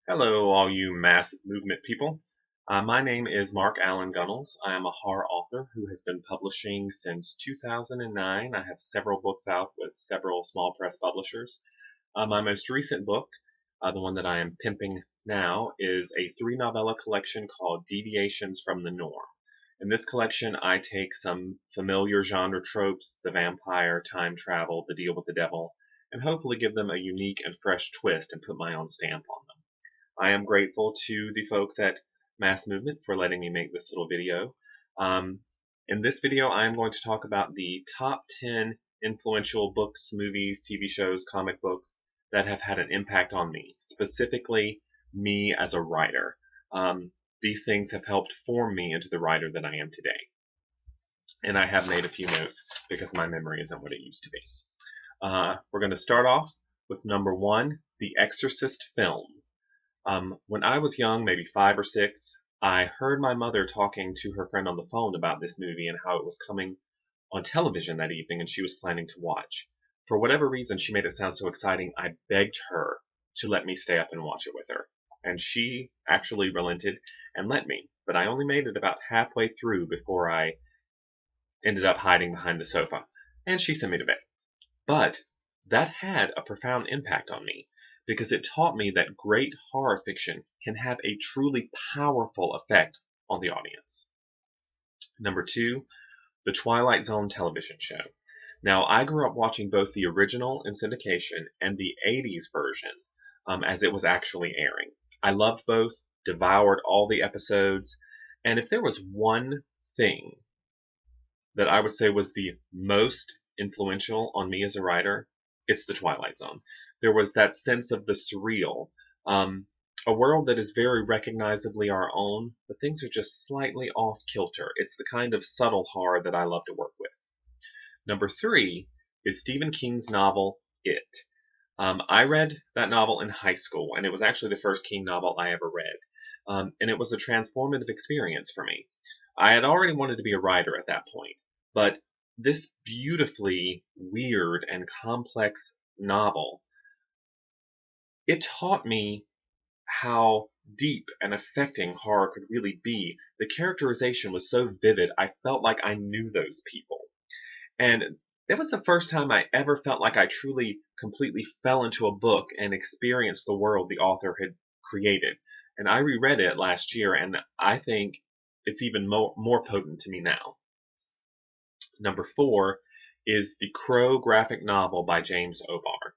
Hello, all you mass movement people. My name is Mark Allan Gunnells. I am a horror author who has been publishing since 2009. I have several books out with several small press publishers. My most recent book, the one that I am pimping now, is a three-novella collection called Deviations from the Norm. In this collection, I take some familiar genre tropes, the vampire, time travel, the deal with the devil, and hopefully give them a unique and fresh twist and put my own stamp on them. I am grateful to the folks at Mass Movement for letting me make this little video. Um, in this video, I am going to talk about the top 10 influential books, movies, TV shows, comic books that have had an impact on me, specifically me as a writer. These things have helped form me into the writer that I am today. And I have made a few notes because my memory isn't what it used to be. We're going to start off with number 1, The Exorcist film. When I was young, maybe 5 or 6, I heard my mother talking to her friend on the phone about this movie and how it was coming on television that evening and she was planning to watch. For whatever reason, she made it sound so exciting, I begged her to let me stay up and watch it with her. And she actually relented and let me, but I only made it about halfway through before I ended up hiding behind the sofa, and she sent me to bed. But that had a profound impact on me, because it taught me that great horror fiction can have a truly powerful effect on the audience. Number 2, the Twilight Zone television show. Now, I grew up watching both the original in syndication and the 80s version as it was actually airing. I loved both, devoured all the episodes, and if there was one thing that I would say was the most influential on me as a writer, it's the Twilight Zone. There was that sense of the surreal, a world that is very recognizably our own, but things are just slightly off kilter. It's the kind of subtle horror that I love to work with. Number 3 is Stephen King's novel, It. I read that novel in high school, and it was actually the first King novel I ever read. And it was a transformative experience for me. I had already wanted to be a writer at that point, but this beautifully weird and complex novel, it taught me how deep and affecting horror could really be. The characterization was so vivid, I felt like I knew those people. And that was the first time I ever felt like I truly, completely fell into a book and experienced the world the author had created. And I reread it last year, and I think it's even more potent to me now. Number 4 is The Crow graphic novel by James O'Barr.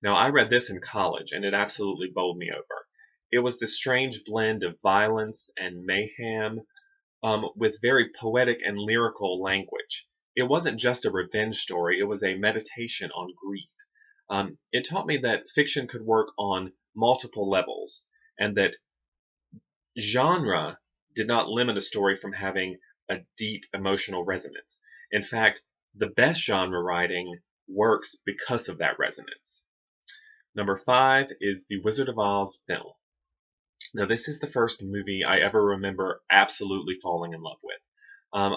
Now, I read this in college, and it absolutely bowled me over. It was this strange blend of violence and mayhem with very poetic and lyrical language. It wasn't just a revenge story, it was a meditation on grief. It taught me that fiction could work on multiple levels, and that genre did not limit a story from having a deep emotional resonance. In fact, the best genre writing works because of that resonance. Number 5 is The Wizard of Oz film. Now, this is the first movie I ever remember absolutely falling in love with.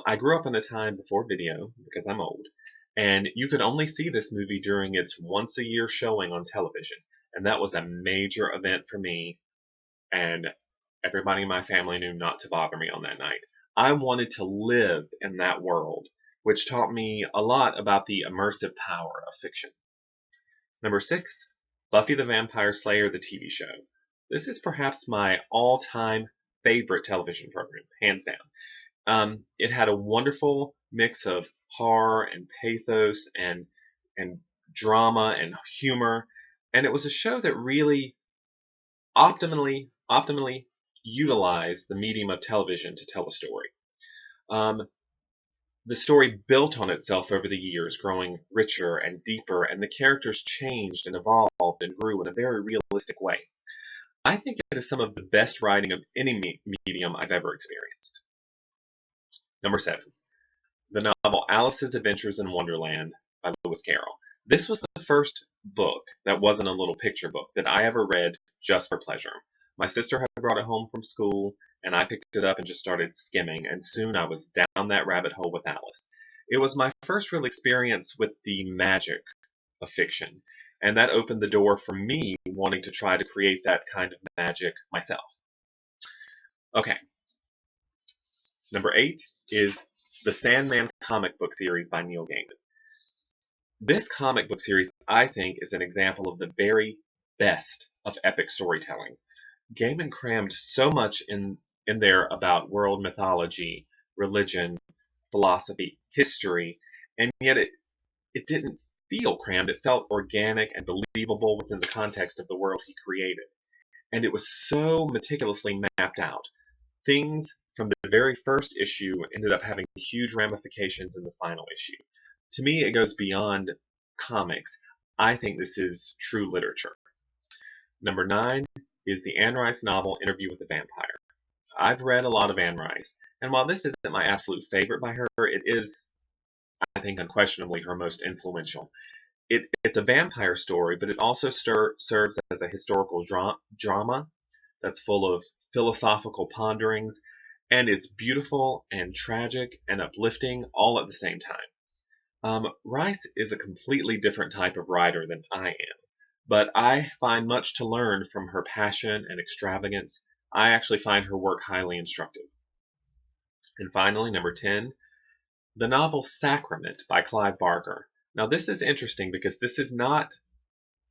I grew up in a time before video, because I'm old, and you could only see this movie during its once-a-year showing on television, and that was a major event for me, and everybody in my family knew not to bother me on that night. I wanted to live in that world, which taught me a lot about the immersive power of fiction. Number 6, Buffy the Vampire Slayer, the TV show. This is perhaps my all-time favorite television program, hands down. It had a wonderful mix of horror and pathos and drama and humor, and it was a show that really optimally utilized the medium of television to tell a story. The story built on itself over the years, growing richer and deeper, and the characters changed and evolved and grew in a very realistic way. I think it is some of the best writing of any medium I've ever experienced. Number 7, the novel Alice's Adventures in Wonderland by Lewis Carroll. This was the first book that wasn't a little picture book that I ever read just for pleasure. My sister had brought it home from school, and I picked it up and just started skimming, and soon I was down that rabbit hole with Alice. It was my first real experience with the magic of fiction, And that opened the door for me wanting to try to create that kind of magic myself. Okay, number 8 is the Sandman comic book series by Neil Gaiman. This comic book series, I think, is an example of the very best of epic storytelling. Gaiman crammed so much in there about world mythology, religion, philosophy, history, and yet it didn't feel crammed. It felt organic and believable within the context of the world he created. And it was so meticulously mapped out. Things from the very first issue ended up having huge ramifications in the final issue. To me, it goes beyond comics. I think this is true literature. Number 9 is the Anne Rice novel Interview with a Vampire. I've read a lot of Anne Rice, and while this isn't my absolute favorite by her, it is, I think, unquestionably her most influential. It's a vampire story, but it also serves as a historical drama that's full of philosophical ponderings, and it's beautiful and tragic and uplifting all at the same time. Rice is a completely different type of writer than I am, but I find much to learn from her passion and extravagance. I actually find her work highly instructive. And finally, number 10, the novel Sacrament by Clive Barker. Now, this is interesting because this is not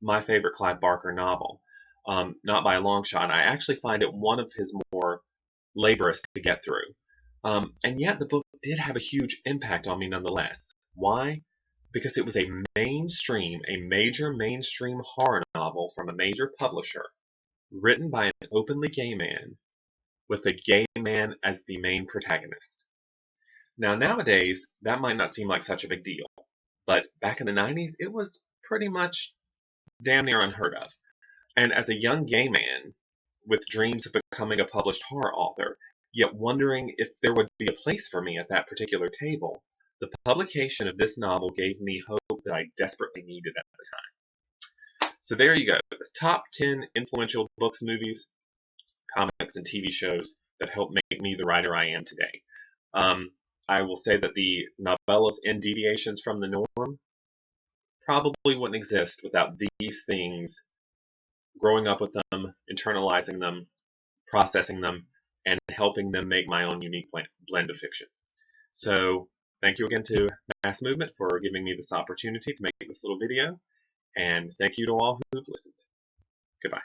my favorite Clive Barker novel, not by a long shot. I actually find it one of his more laborious to get through. And yet the book did have a huge impact on me nonetheless. Why? Because it was a major mainstream horror novel from a major publisher, written by an openly gay man, with a gay man as the main protagonist. Now, nowadays, that might not seem like such a big deal, but back in the 90s, it was pretty much damn near unheard of. And as a young gay man with dreams of becoming a published horror author, yet wondering if there would be a place for me at that particular table, the publication of this novel gave me hope that I desperately needed at the time. So there you go, the top 10 influential books, movies, comics, and TV shows that helped make me the writer I am today. I will say that the novellas in Deviations from the Norm probably wouldn't exist without these things, growing up with them, internalizing them, processing them, and helping them make my own unique blend of fiction. So thank you again to Mass Movement for giving me this opportunity to make this little video, and thank you to all who've listened. Goodbye.